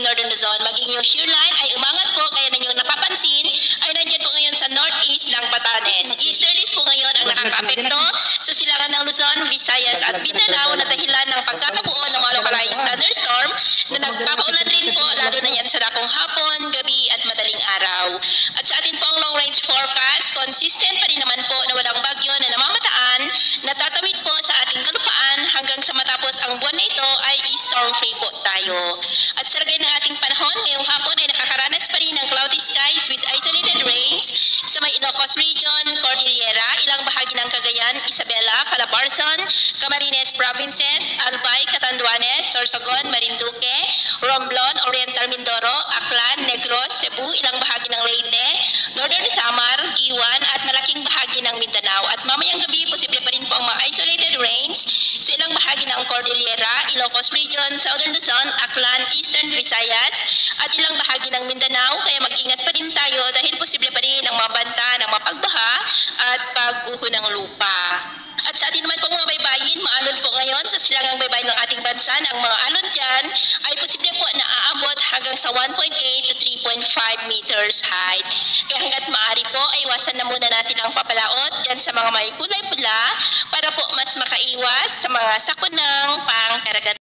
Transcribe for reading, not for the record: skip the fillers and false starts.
Northern Luzon. Maging yung shear line ay umangat po, gaya na yung napapansin, ay nandiyan po ngayon sa northeast ng Batanes. Easterlies po ngayon ang nakakaapekto sa silangan ng Luzon, Visayas at Mindanao na dahilan ng pagkakabuo ng mga localized thunderstorm na nagpapaulan rin po lalo na yan sa dakong hapon, gabi at madaling araw. At sa atin pong long range forecast, consistent pa rin naman po na walang bagyo na namamataan na tatawid po sa ating kalupaan hanggang sa matapos ang buwan na ito ay storm free po tayo. At sa lagay ng ating panahon, ngayong hapon ay nakakaranas pa rin ng cloudy skies with isolated rains sa may Ilocos Region, Cordillera, ilang bahagi ng Cagayan, Isabela, Calabarzon, Camarines Provinces, Albay, Catanduanes, Sorsogon, Marinduque, Romblon, Oriental Mindoro, Aklan, Negros, Cebu, ilang bahagi ng Leyte, Northern Samar, Giwan at malaking bahagi ng Mindanao. At mamayang gabi, posible pa rin po ang mga isolated rains sa ilang bahagi ng Cordillera, Ilocos Region, Southern Luzon, Aklan, Eastern Visayas at ilang bahagi ng Mindanao. Kaya mag-ingat pa rin tayo dahil posible pa rin ang mga banta ng mapagbaha at pagguho ng lupa. At sa atin naman pong mga baybayin, maalon po ngayon sa silangang baybayin ng ating bansa na ang mga alon dyan ay posible po na aabot hanggang sa 1.8 to 3.5 meters height. Kaya hanggat maaari po ay iwasan na muna natin ang papalaot dyan sa mga may kulay pula para po mas makaiwas sa mga sakunang pangkaragatan.